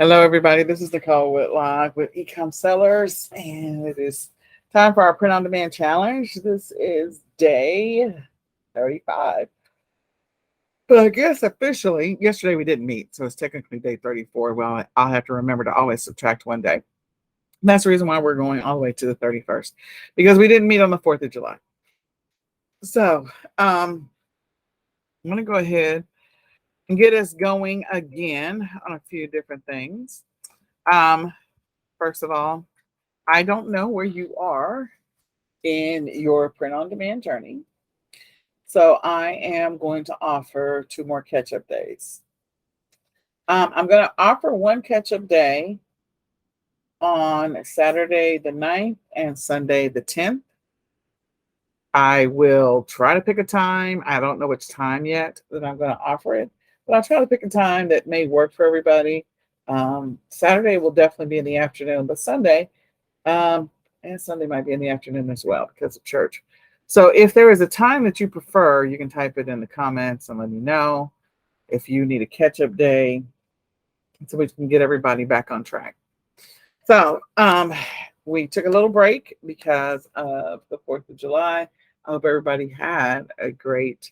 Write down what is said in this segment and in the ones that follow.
Hello, everybody. This is Nicole Whitlock with eCom Sellers, and it is time for our print on demand challenge. This is day 35. But I guess officially, yesterday we didn't meet, so it's technically day 34. Well, I'll have to remember to always subtract one day. And that's the reason why we're going all the way to the 31st, because we didn't meet on the 4th of July. So I'm going to go ahead and get us going again on a few different things. First of all, I don't know where you are in your print on demand journey. So I am going to offer 2 more catch up days. I'm going to offer one catch up day on Saturday the 9th and Sunday the 10th. I will try to pick a time. I don't know which time yet that I'm going to offer it, but I'll try to pick a time that may work for everybody. Saturday will definitely be in the afternoon, but Sunday, and Sunday might be in the afternoon as well because of church. So if there is a time that you prefer, you can type it in the comments and let me know if you need a catch-up day so we can get everybody back on track. So we took a little break because of the 4th of July. I hope everybody had a great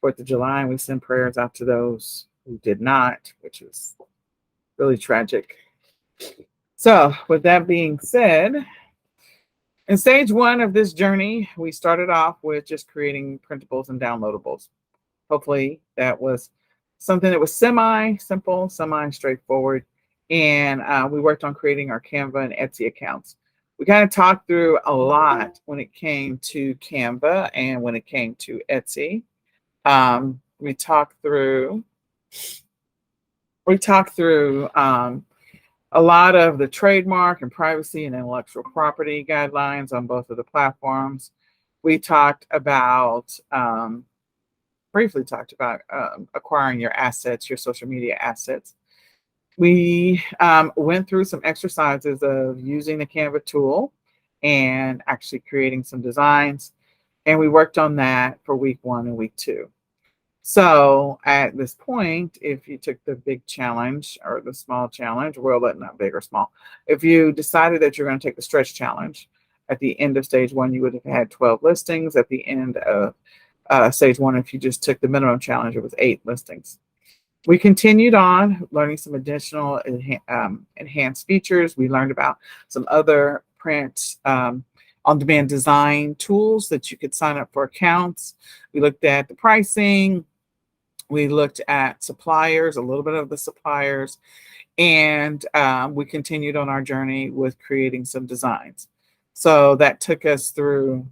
4th of July, and we send prayers out to those who did not, which is really tragic. So with that being said, in stage 1 of this journey, we started off with just creating printables and downloadables. Hopefully that was something that was semi-simple, semi-straightforward. And we worked on creating our Canva and Etsy accounts. We kind of talked through a lot when it came to Canva and when it came to Etsy. We talked through a lot of the trademark and privacy and intellectual property guidelines on both of the platforms. We briefly talked about acquiring your assets, your social media assets. We went through some exercises of using the Canva tool and actually creating some designs. And we worked on that for week 1 and week 2. So at this point, if you took the big challenge or the small challenge, well, not big or small, if you decided that you're going to take the stretch challenge, at the end of stage 1, you would have had 12 listings. At the end of stage 1, if you just took the minimum challenge, it was 8 listings. We continued on learning some additional enhanced features. We learned about some other print on-demand design tools that you could sign up for accounts. We looked at the pricing. We looked at suppliers, a little bit of the suppliers, and we continued on our journey with creating some designs. So that took us through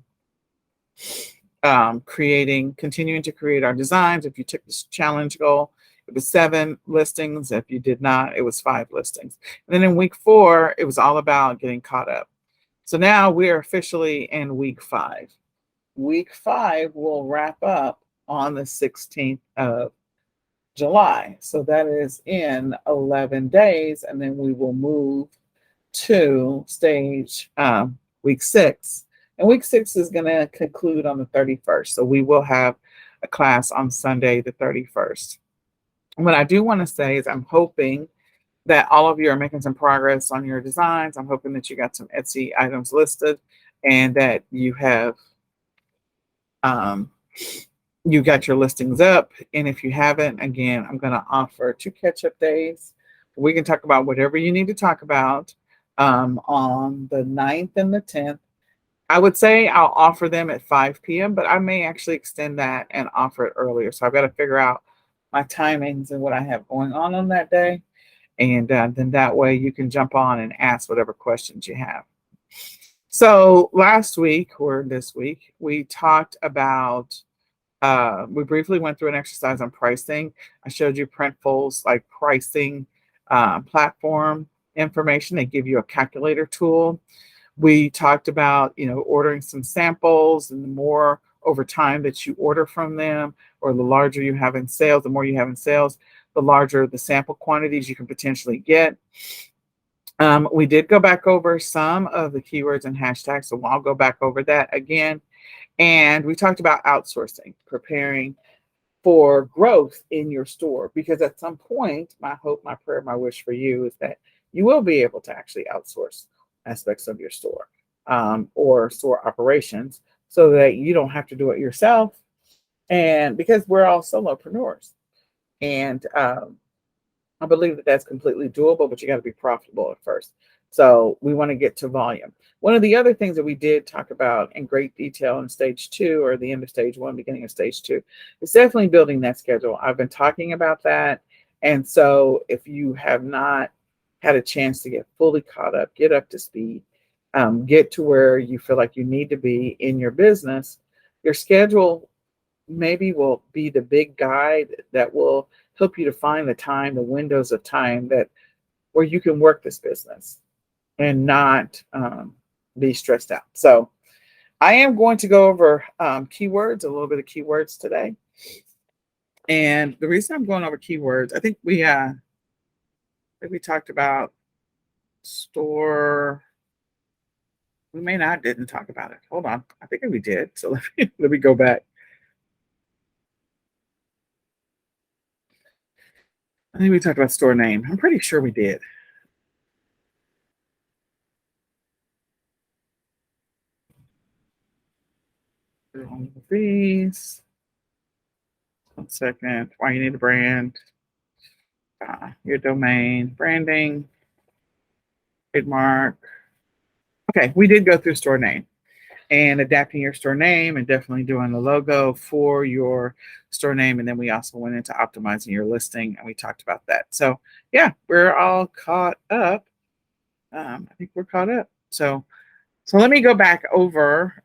continuing to create our designs. If you took this challenge goal, it was 7 listings. If you did not, it was 5 listings. And then in week 4, it was all about getting caught up. So now we're officially in week 5. Week 5 will wrap up on the 16th of July. So that is in 11 days. And then we will move to stage week 6. And week 6 is going to conclude on the 31st. So we will have a class on Sunday, the 31st. And what I do want to say is I'm hoping that all of you are making some progress on your designs. I'm hoping that you got some Etsy items listed and that you have you got your listings up. And if you haven't, again, I'm going to offer 2 catch-up days. We can talk about whatever you need to talk about on the 9th and the 10th. I would say I'll offer them at 5 p.m., but I may actually extend that and offer it earlier. So I've got to figure out my timings and what I have going on that day. And then that way you can jump on and ask whatever questions you have. So last week or this week, we talked about, we briefly went through an exercise on pricing. I showed you Printful's like pricing platform information. They give you a calculator tool. We talked about, ordering some samples, and the more over time that you order from them, or the larger you have in sales, the more you have in sales, the larger the sample quantities you can potentially get. We did go back over some of the keywords and hashtags, so I'll go back over that again. And we talked about outsourcing, preparing for growth in your store, because at some point, my hope, my prayer, my wish for you is that you will be able to actually outsource aspects of your store, or store operations, so that you don't have to do it yourself. And because we're all solopreneurs, and I believe that that's completely doable, but you got to be profitable at first. So we want to get to volume. One of the other things that we did talk about in great detail in stage two, or the end of stage one, beginning of stage two, is definitely building that schedule. I've been talking about that. And so if you have not had a chance to get fully caught up, get up to speed, get to where you feel like you need to be in your business, your schedule maybe will be the big guide that will help you to find the time, the windows of time that where you can work this business and not be stressed out. So I am going to go over keywords, a little bit of keywords today. And the reason I'm going over keywords, I think we talked about store. We may not didn't talk about it. Hold on, I think we did. So let me go back. I think we talked about store name. I'm pretty sure we did. Fees. 1 second. Why you need a brand? Your domain, branding, trademark. Okay, we did go through store name and adapting your store name, and definitely doing the logo for your store name. And then we also went into optimizing your listing, and we talked about that. So yeah, we're all caught up. I think we're caught up. So let me go back over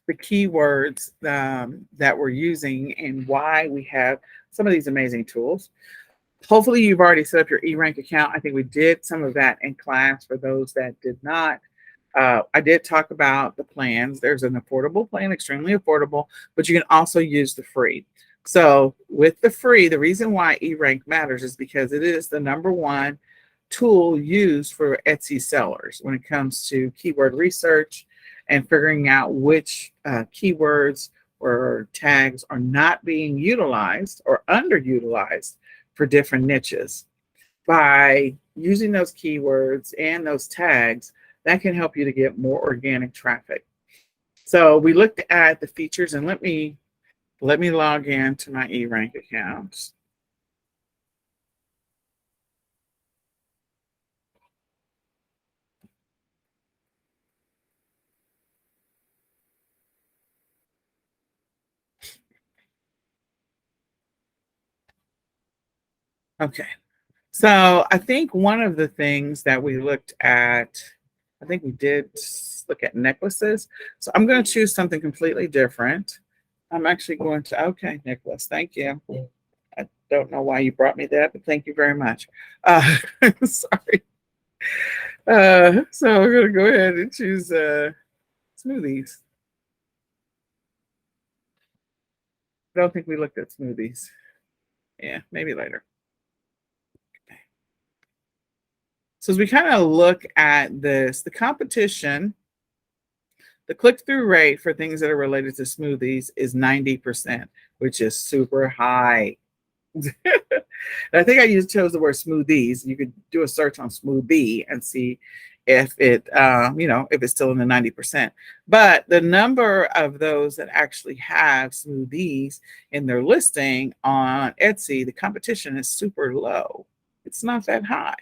the keywords that we're using and why we have some of these amazing tools. Hopefully you've already set up your eRank account. I think we did some of that in class. For those that did not, I did talk about the plans. There's an affordable plan, extremely affordable, but you can also use the free. So with the free, the reason why eRank matters is because it is the number one tool used for Etsy sellers when it comes to keyword research and figuring out which keywords or tags are not being utilized or underutilized for different niches. By using those keywords and those tags, that can help you to get more organic traffic. So we looked at the features, and let me log in to my eRank account. Okay. So I think one of the things that we looked at, I think we did look at necklaces. So I'm going to choose something completely different. I'm actually going to, okay, necklace, thank you. I don't know why you brought me that, but thank you very much. Sorry. So we're going to go ahead and choose smoothies. I don't think we looked at smoothies. Yeah, maybe later. Okay. So as we kind of look at this, the competition, the click-through rate for things that are related to smoothies is 90%, which is super high. I think I chose the word smoothies. You could do a search on smoothie and see if it, if it's still in the 90%. But the number of those that actually have smoothies in their listing on Etsy, the competition is super low. It's not that high.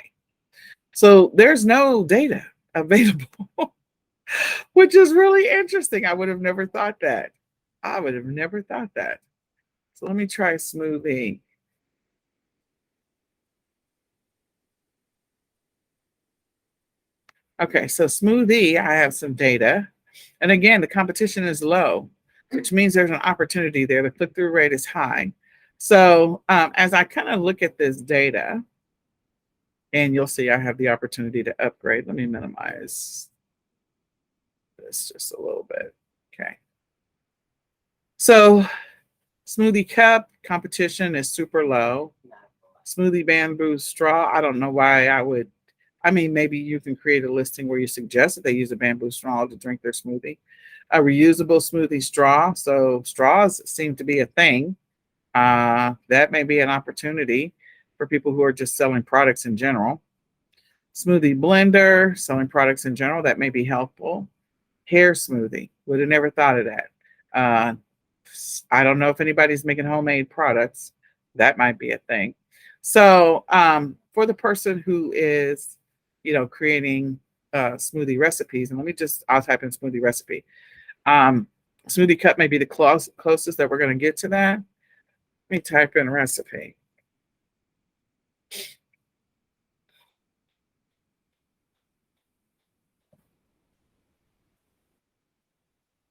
So there's no data available, which is really interesting. I would have never thought that. I would have never thought that. So let me try smoothie. Okay, so smoothie, I have some data. And again, the competition is low, which means there's an opportunity there. The click-through rate is high. So as I kind of look at this data, and you'll see I have the opportunity to upgrade. Let me minimize this just a little bit. Okay. So smoothie cup competition is super low. Smoothie bamboo straw, I don't know why I would. I mean, maybe you can create a listing where you suggest that they use a bamboo straw to drink their smoothie. A reusable smoothie straw. So straws seem to be a thing. That may be an opportunity for people who are just selling products in general. Smoothie blender, selling products in general, that may be helpful. Hair smoothie, would have never thought of that. Uh, I don't know if anybody's making homemade products. That might be a thing. So for the person who is, creating smoothie recipes, and I'll type in smoothie recipe. Um, Smoothie cup may be the closest that we're going to get to that. Let me type in recipe.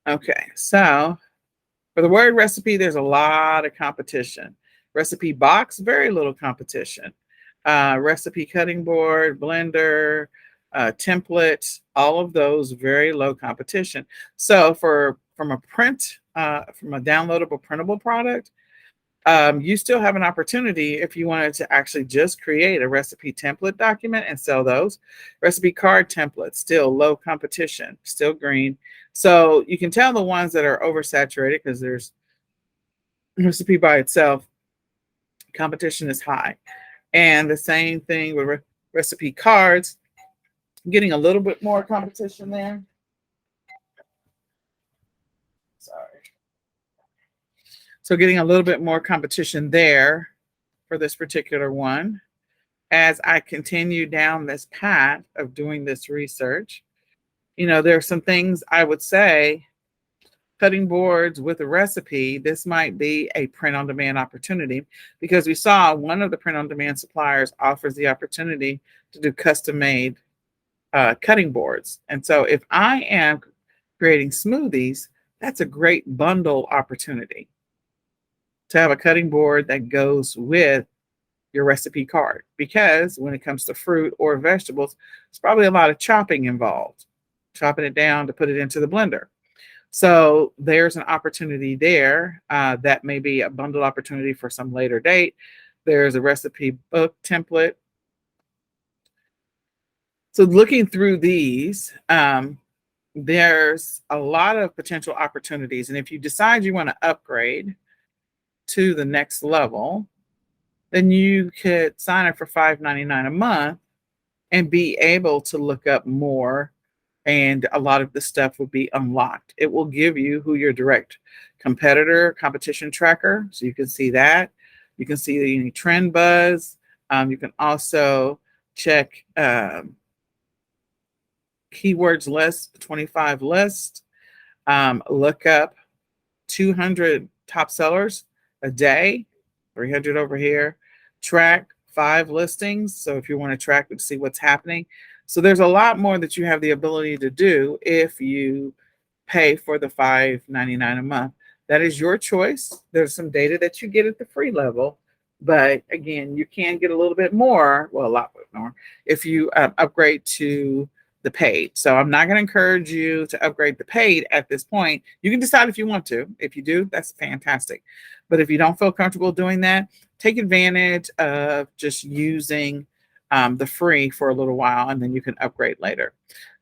Okay, so for the word recipe, there's a lot of competition. Recipe box, very little competition. Recipe cutting board, blender, template, all of those very low competition. So from a downloadable printable product, you still have an opportunity if you wanted to actually just create a recipe template document and sell those. Recipe card templates, still low competition, still green. So you can tell the ones that are oversaturated because there's recipe by itself, competition is high. And the same thing with recipe cards, getting a little bit more competition there. Sorry. So getting a little bit more competition there for this particular one. As I continue down this path of doing this research, there are some things I would say, cutting boards with a recipe, this might be a print on demand opportunity because we saw one of the print on demand suppliers offers the opportunity to do custom made cutting boards. And so if I am creating smoothies, that's a great bundle opportunity to have a cutting board that goes with your recipe card, because when it comes to fruit or vegetables, it's probably a lot of chopping involved, chopping it down to put it into the blender. So there's an opportunity there. That may be a bundle opportunity for some later date. There's a recipe book template. So looking through these, there's a lot of potential opportunities. And if you decide you want to upgrade to the next level, then you could sign up for $5.99 a month and be able to look up more, and a lot of the stuff will be unlocked. It will give you who your direct competition tracker, so you can see that. You can see any trend buzz. You can also check keywords list, 25 list, look up 200 top sellers a day, 300 over here, track 5 listings. So if you want to track and see what's happening. So there's a lot more that you have the ability to do if you pay for the $5.99 a month. That is your choice. There's some data that you get at the free level, but again, you can get a little bit more, well, a lot more, if you upgrade to the paid. So I'm not going to encourage you to upgrade the paid at this point. You can decide if you want to. If you do, that's fantastic. But if you don't feel comfortable doing that, take advantage of just using the free for a little while, and then you can upgrade later.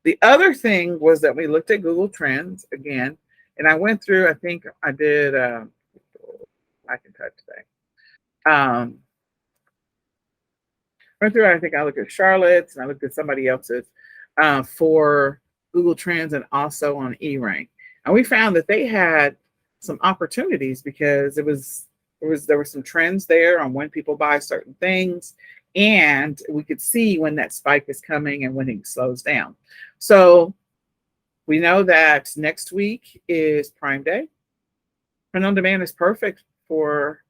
The other thing was that we looked at Google Trends again, and I went through, I think I did, I can type today. Went through, I think I looked at Charlotte's and I looked at somebody else's for Google Trends and also on eRank. And we found that they had some opportunities because there were some trends there on when people buy certain things, and we could see when that spike is coming and when it slows down. So we know that next week is Prime Day. Print on demand is perfect for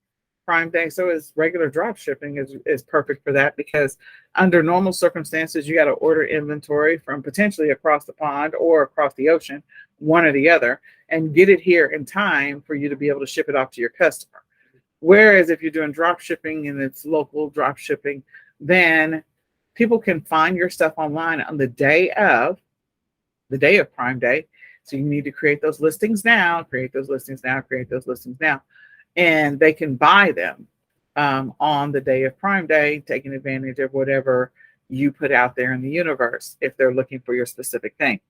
Prime Day. So is regular drop shipping is perfect for that, because under normal circumstances, you got to order inventory from potentially across the pond or across the ocean, one or the other, and get it here in time for you to be able to ship it off to your customer. Whereas if you're doing drop shipping and it's local drop shipping, then people can find your stuff online on the day of Prime Day. So you need to create those listings now, create those listings now, create those listings now. And they can buy them on the day of Prime Day, taking advantage of whatever you put out there in the universe if they're looking for your specific thing.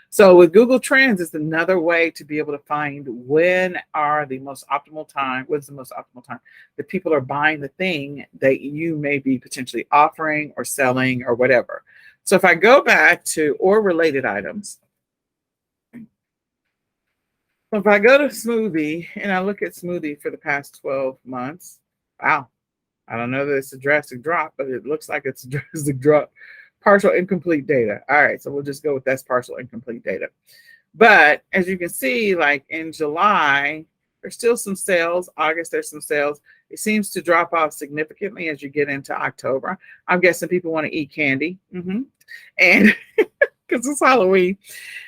So with Google Trends, it's another way to be able to find when are the most optimal time, what's the most optimal time that people are buying the thing that you may be potentially offering or selling or whatever. So if I go back to or related items, if I go to smoothie and I look at smoothie for the past 12 months, wow, I don't know that it's a drastic drop, but it looks like it's a drastic drop. Partial incomplete data. All right, so we'll just go with that's partial incomplete data. But as you can see, like in July, there's still some sales. August, there's some sales. It seems to drop off significantly as you get into October. I'm guessing people want to eat candy. And because it's Halloween.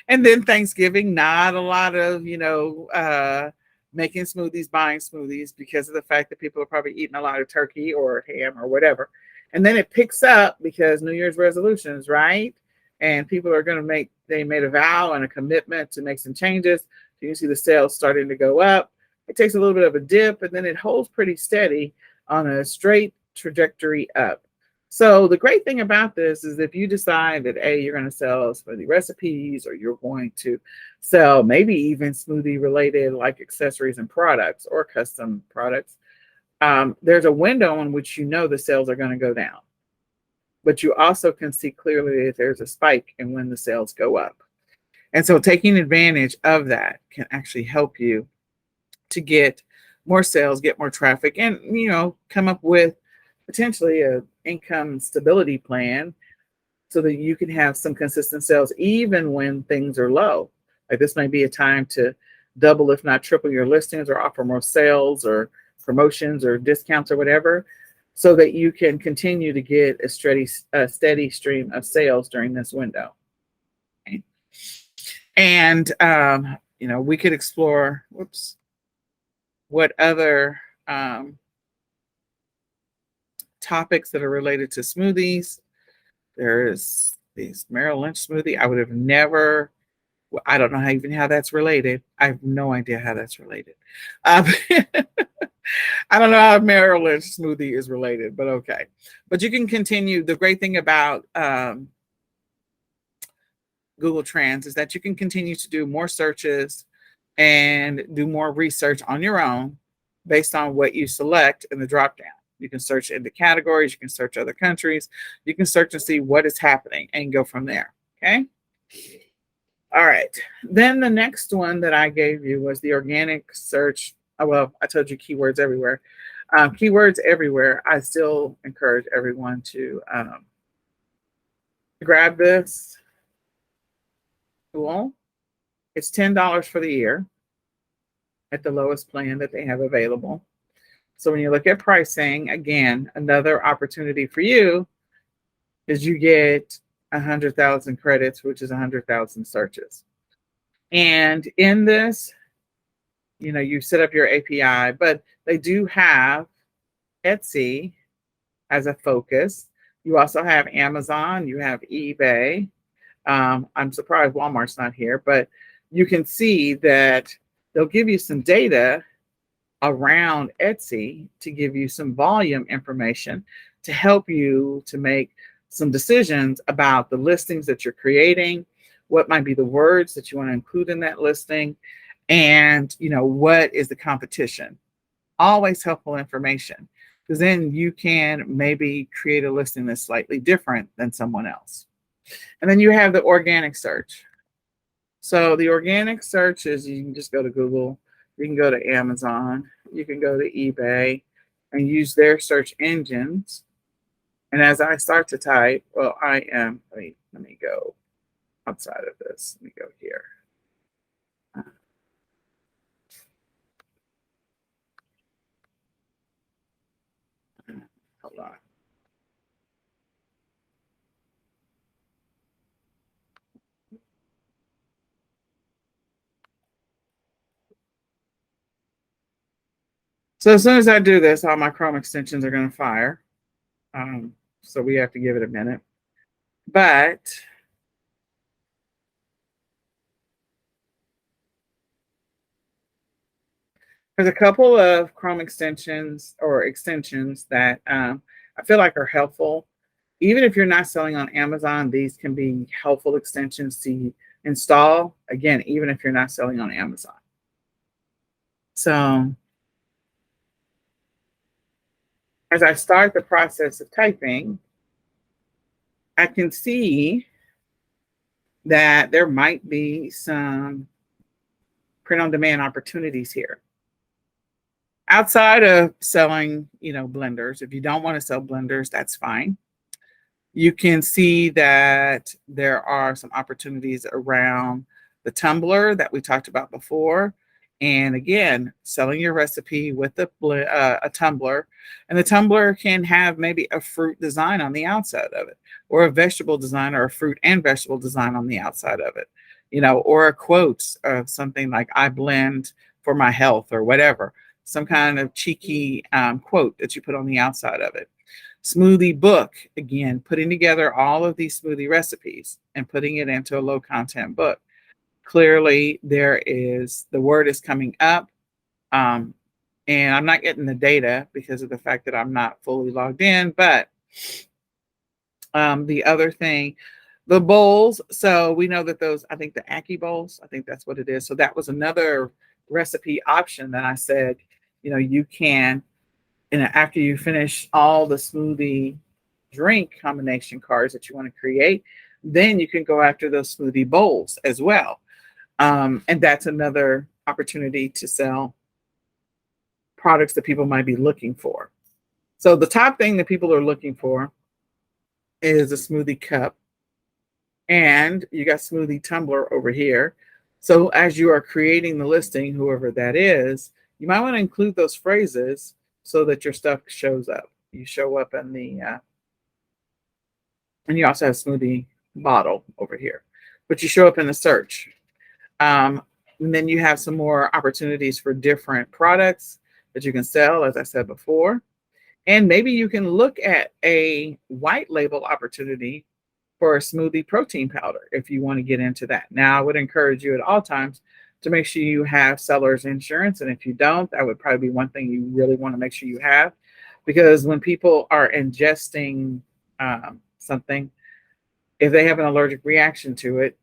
And then Thanksgiving, not a lot of, making smoothies, buying smoothies because of the fact that people are probably eating a lot of turkey or ham or whatever. And then it picks up because New Year's resolutions, right? And people are going to they made a vow and a commitment to make some changes. So you see the sales starting to go up. It takes a little bit of a dip and then it holds pretty steady on a straight trajectory up. So the great thing about this is if you decide that, A, you're going to sell smoothie recipes or you're going to sell maybe even smoothie related like accessories and products or custom products, there's a window in which you know the sales are going to go down. But you also can see clearly that there's a spike in when the sales go up. And so taking advantage of that can actually help you to get more sales, get more traffic, and, come up with potentially a income stability plan so that you can have some consistent sales even when things are low. Like this might be a time to double, if not triple your listings or offer more sales or promotions or discounts or whatever, so that you can continue to get a steady stream of sales during this window. Okay. And, we could explore, what other topics that are related to smoothies. There's this Merrill Lynch smoothie. I would have never, I don't know how that's related. I have no idea how that's related. I don't know how Merrill Lynch smoothie is related, but okay. But you can continue. The great thing about Google Trends is that you can continue to do more searches and do more research on your own based on what you select in the drop down. You can search into categories, you can search other countries, you can search and see what is happening and go from there. Okay. All right. Then the next one that I gave you was the organic search. Well, I told you keywords everywhere. Keywords everywhere. I still encourage everyone to grab this tool. It's $10 for the year at the lowest plan that they have available. So when you look at pricing, again, another opportunity for you is you get 100,000 credits, which is 100,000 searches. And in this, you set up your API, but they do have Etsy as a focus. You also have Amazon, you have eBay. I'm surprised Walmart's not here, but you can see that they'll give you some data around Etsy to give you some volume information to help you to make some decisions about the listings that you're creating, what might be the words that you want to include in that listing, and what is the competition. Always helpful information, because then you can maybe create a listing that's slightly different than someone else. And then you have the organic search. So the organic search is, you can just go to Google, you can go to Amazon, you can go to eBay and use their search engines. And as I start to type, let me go outside of this. Let me go here. Hold on. So as soon as I do this, all my Chrome extensions are going to fire. So we have to give it a minute. But there's a couple of Chrome extensions that I feel like are helpful, Even if you're not selling on Amazon, these can be helpful extensions to install. Again, even if you're not selling on Amazon. So as I start the process of typing, I can see that there might be some print on demand opportunities here. Outside of selling, blenders, if you don't want to sell blenders, that's fine. You can see that there are some opportunities around the tumbler that we talked about before. And again, selling your recipe with a tumbler. And the tumbler can have maybe a fruit design on the outside of it, or a vegetable design, or a fruit and vegetable design on the outside of it, or a quote of something like, I blend for my health, or whatever, some kind of cheeky quote that you put on the outside of it. Smoothie book, again, putting together all of these smoothie recipes and putting it into a low content book. Clearly, the word is coming up. And I'm not getting the data because of the fact that I'm not fully logged in. But the other thing, the bowls. So we know that those, I think the Aki bowls, I think that's what it is. So that was another recipe option that I said, you can, and after you finish all the smoothie drink combination cards that you want to create, then you can go after those smoothie bowls as well. And that's another opportunity to sell products that people might be looking for. So the top thing that people are looking for is a smoothie cup. And you got smoothie tumbler over here. So as you are creating the listing, whoever that is, you might want to include those phrases so that your stuff shows up. You show up in and you also have smoothie bottle over here, but you show up in the search. And then you have some more opportunities for different products that you can sell, as I said before. And maybe you can look at a white label opportunity for a smoothie protein powder if you want to get into that. Now, I would encourage you at all times to make sure you have seller's insurance. And if you don't, that would probably be one thing you really want to make sure you have. Because when people are ingesting something, if they have an allergic reaction to it,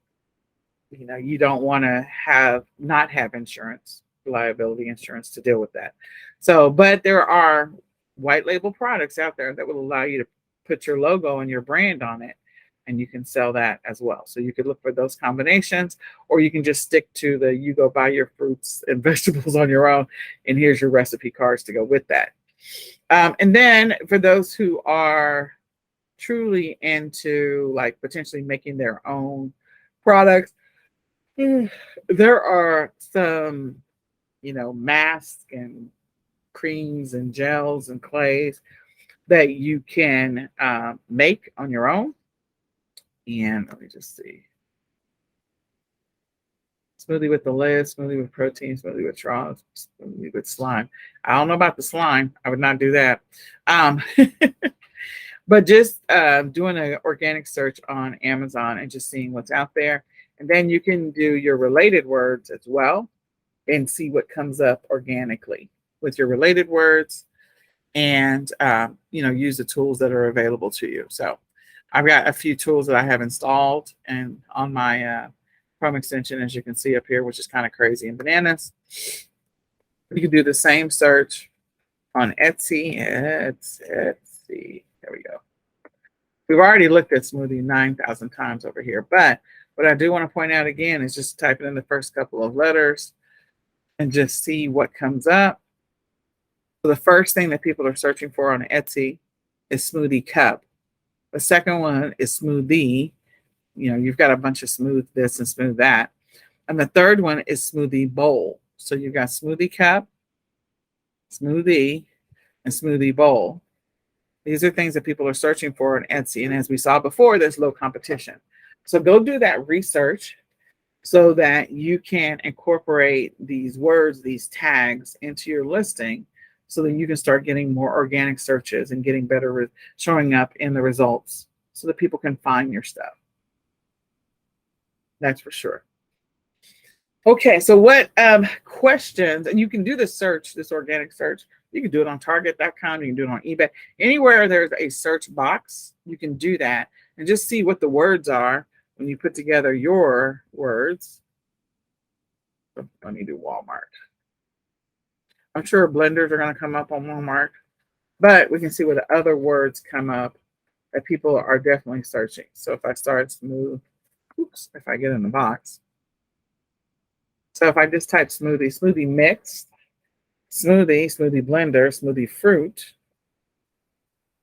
you don't want to not have insurance, liability insurance, to deal with that. So, but there are white label products out there that will allow you to put your logo and your brand on it, and you can sell that as well. So you could look for those combinations, or you can just stick to you go buy your fruits and vegetables on your own, and here's your recipe cards to go with that. And then for those who are truly into like potentially making their own products, there are some, masks and creams and gels and clays that you can make on your own. And let me just see. Smoothie with the lid, smoothie with protein, smoothie with straws, smoothie with slime. I don't know about the slime. I would not do that. But just doing an organic search on Amazon and just seeing what's out there. And then you can do your related words as well and see what comes up organically with your related words, and use the tools that are available to you. So I've got a few tools that I have installed and on my Chrome extension, as you can see up here, which is kind of crazy and bananas. You can do the same search on Etsy. Etsy. There we go. We've already looked at smoothie 9,000 times over here, but what I do want to point out again is just type in the first couple of letters and just see what comes up. So the first thing that people are searching for on Etsy is smoothie cup. The second one is smoothie. You've got a bunch of smooth this and smooth that. And the third one is smoothie bowl. So you've got smoothie cup, smoothie, and smoothie bowl. These are things that people are searching for on Etsy. And as we saw before, there's low competition. So go do that research so that you can incorporate these words, these tags into your listing so that you can start getting more organic searches and getting better showing up in the results so that people can find your stuff. That's for sure. Okay, so what questions, and you can do this search, this organic search, You can do it on Target.com. You can do it on eBay. Anywhere there's a search box, you can do that and just see what the words are when you put together your words. Let me do Walmart. I'm sure blenders are going to come up on Walmart, but we can see what the other words come up that people are definitely searching. So if I start smooth, if I get in the box. So if I just type smoothie, smoothie mix, smoothie, smoothie blender, smoothie fruit,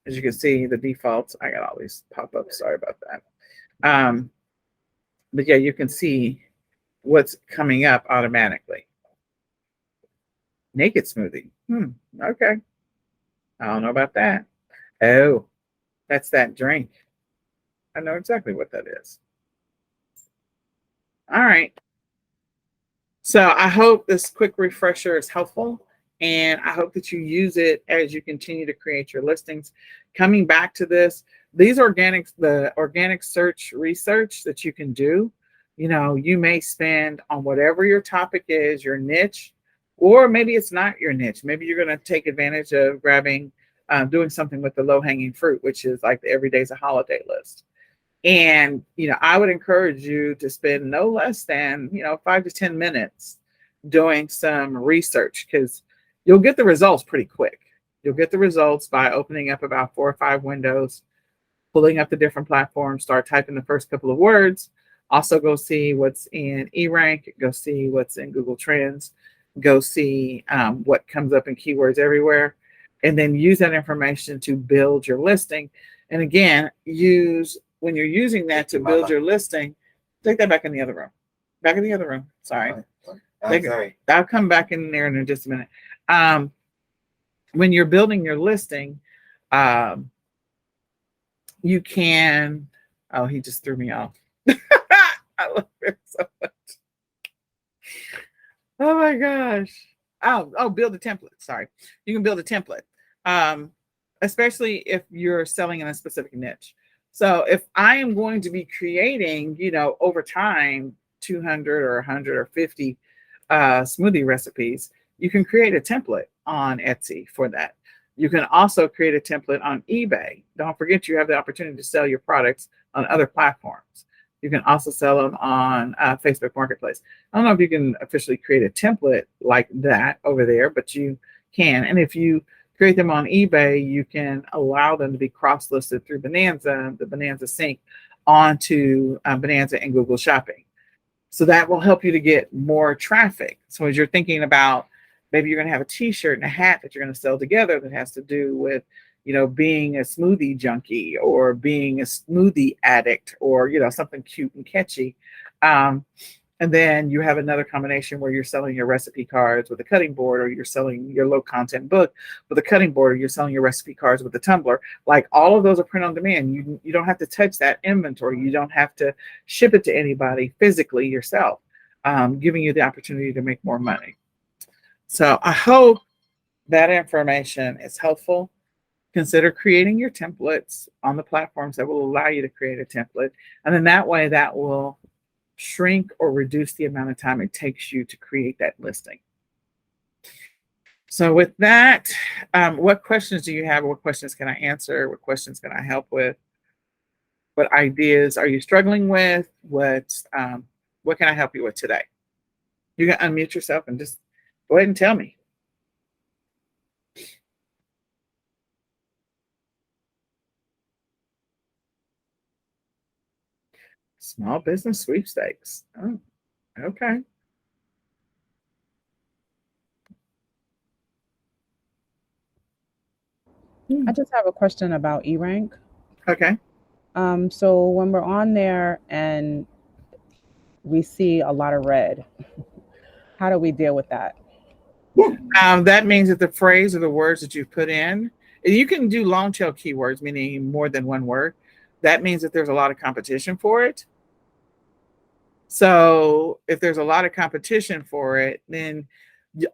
as you can see, the defaults, I got all these pop-ups, sorry about that. But yeah, you can see what's coming up automatically. Naked smoothie. Okay. I don't know about that. Oh, that's that drink. I know exactly what that is. All right. So I hope this quick refresher is helpful, and I hope that you use it as you continue to create your listings. Coming back to this, the organic search research that you can do, you may spend on whatever your topic is, your niche, or maybe it's not your niche. Maybe you're going to take advantage of doing something with the low-hanging fruit, which is like the every day's a holiday list. And, I would encourage you to spend no less than, 5 to 10 minutes doing some research, because you'll get the results pretty quick. You'll get the results by opening up about 4 or 5 windows, pulling up the different platforms, start typing the first couple of words. Also go see what's in eRank, go see what's in Google Trends, go see what comes up in keywords everywhere, and then use that information to build your listing. And again, when you're using that to build your listing, take that back in the other room. Back in the other room. Sorry. Sorry. I'll come back in there in just a minute. When you're building your listing, you can, oh, he just threw me off. I love him so much. Oh my gosh. Oh, build a template. Sorry. You can build a template. Especially if you're selling in a specific niche. So if I am going to be creating, over time, 200 or 100 or 50 smoothie recipes, you can create a template on Etsy for that. You can also create a template on eBay. Don't forget, you have the opportunity to sell your products on other platforms. You can also sell them on Facebook Marketplace. I don't know if you can officially create a template like that over there, but you can. And if you create them on eBay, you can allow them to be cross-listed through Bonanza, the Bonanza sync, onto Bonanza and Google Shopping. So that will help you to get more traffic. So as you're thinking about, maybe you're going to have a t-shirt and a hat that you're going to sell together that has to do with, being a smoothie junkie or being a smoothie addict, or, something cute and catchy. And then you have another combination where you're selling your recipe cards with a cutting board, or you're selling your low content book with a cutting board, or you're selling your recipe cards with a tumbler. Like, all of those are print on demand. You don't have to touch that inventory. You don't have to ship it to anybody physically yourself, giving you the opportunity to make more money. So I hope that information is helpful. Consider creating your templates on the platforms that will allow you to create a template. And then that way, that will shrink or reduce the amount of time it takes you to create that listing. So with that, what questions do you have? What questions can I answer? What questions can I help with? What ideas are you struggling with? What can I help you with today? You can unmute yourself and just go ahead and tell me. Small business sweepstakes. Oh, okay. I just have a question about eRank. Okay. So when we're on there and we see a lot of red, how do we deal with that? That means that the phrase or the words that you put in, you can do long tail keywords, meaning more than one word. That means that there's a lot of competition for it. So if there's a lot of competition for it, then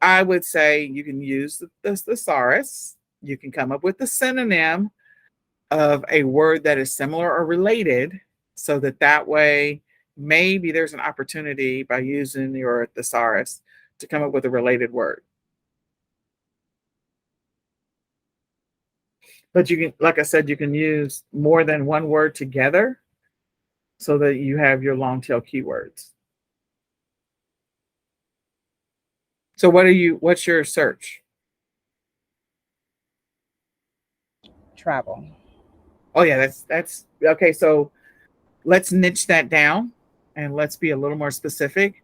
I would say you can use the thesaurus. You can come up with the synonym of a word that is similar or related, so that way maybe there's an opportunity by using your thesaurus to come up with a related word. But you can, like I said, you can use more than one word together so that you have your long tail keywords. So what's your search? Travel. Oh yeah, that's okay. So let's niche that down and let's be a little more specific.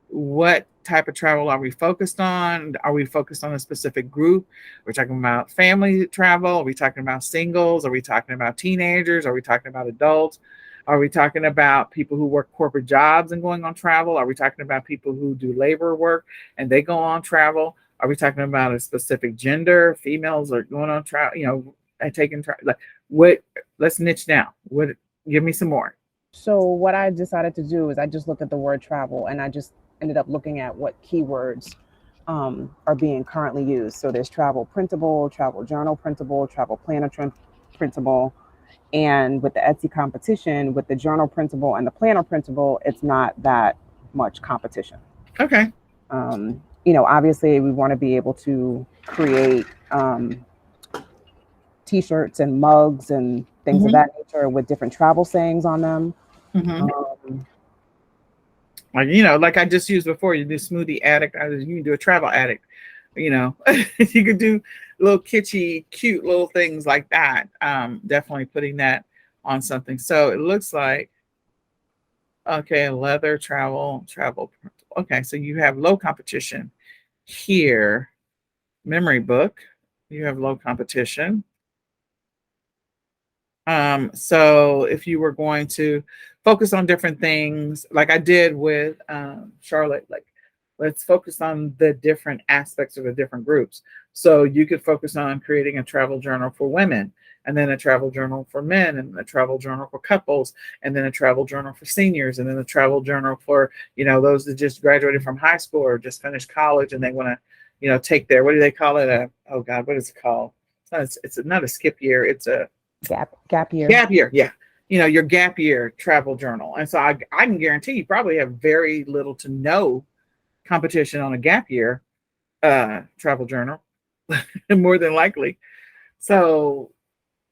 What type of travel are we focused on? Are we focused on a specific group? We're talking about family travel. Are we talking about singles? Are we talking about teenagers? Are we talking about adults? Are we talking about people who work corporate jobs and going on travel? Are we talking about people who do labor work and they go on travel? Are we talking about a specific gender? Females are going on travel, and taking travel. Like what? Let's niche down. What? Give me some more. So what I decided to do is I just looked at the word travel and I just ended up looking at what keywords are being currently used. So there's travel printable, travel journal printable, travel planner printable. And with the Etsy competition, with the journal printable and the planner printable, it's not that much competition. Okay. Obviously we want to be able to create t-shirts and mugs and things of that nature with different travel sayings on them. Like I just used before, you do smoothie addict, you can do a travel addict, you could do little kitschy, cute little things like that. Definitely putting that on something. So it looks like, okay, leather, travel. Okay, so you have low competition here. Memory book, you have low competition. So if you were going to focus on different things, like I did with Charlotte, like let's focus on the different aspects of the different groups. So you could focus on creating a travel journal for women, and then a travel journal for men, and a travel journal for couples, and then a travel journal for seniors, and then a travel journal for, those that just graduated from high school or just finished college and they want to, take their, what do they call it? Oh God, what is it called? It's not a skip year. It's a gap year. Gap year, yeah. Your gap year travel journal. And so I can guarantee you probably have very little to no competition on a gap year travel journal, more than likely. So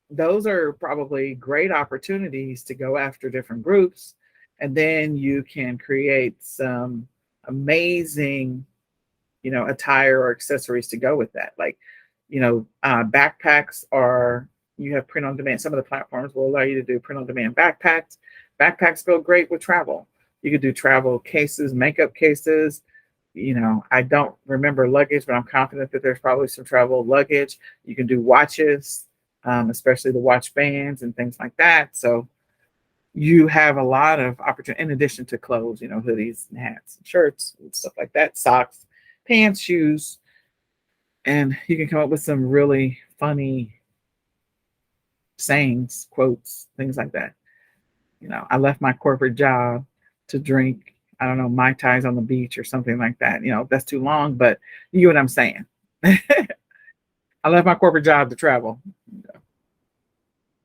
those are probably great opportunities to go after different groups. And then you can create some amazing, attire or accessories to go with that. Like, backpacks are, you have print on demand. Some of the platforms will allow you to do print on demand backpacks. Backpacks go great with travel. You could do travel cases, makeup cases. I don't remember luggage, but I'm confident that there's probably some travel luggage. You can do watches, especially the watch bands and things like that. So you have a lot of opportunity in addition to clothes, hoodies and hats and shirts and stuff like that, socks, pants, shoes. And you can come up with some really funny sayings, quotes, things like that. I left my corporate job to drink, I don't know, Mai Tais on the beach or something like that. That's too long, but you get what I'm saying. I left my corporate job to travel.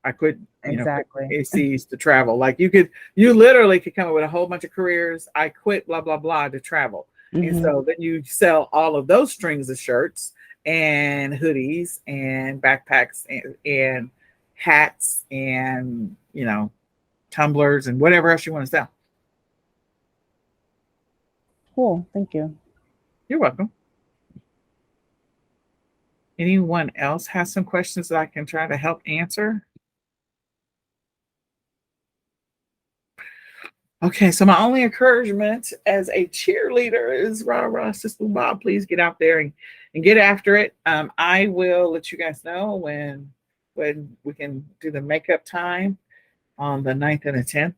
I quit, Exactly. ACs to travel. Like you literally could come up with a whole bunch of careers. I quit, blah, blah, blah, to travel. And so then you sell all of those strings of shirts and hoodies and backpacks and hats and, tumblers and whatever else you want to sell. Cool. Thank you. You're welcome. Anyone else has some questions that I can try to help answer? Okay, so my only encouragement as a cheerleader is rah, Sister Bob, please get out there and get after it. I will let you guys know when we can do the makeup time on the 9th and the 10th.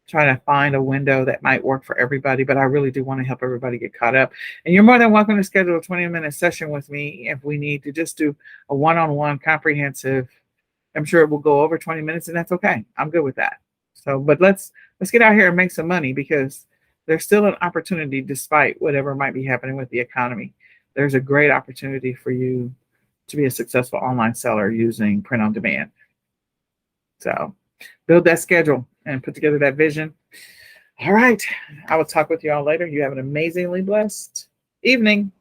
Try to find a window that might work for everybody, but I really do want to help everybody get caught up. And you're more than welcome to schedule a 20-minute session with me if we need to just do a one-on-one comprehensive. I'm sure it will go over 20 minutes, and that's okay. I'm good with that. So, but let's get out here and make some money, because there's still an opportunity despite whatever might be happening with the economy. There's a great opportunity for you to be a successful online seller using print on demand. So build that schedule and put together that vision. All right. I will talk with you all later. You have an amazingly blessed evening.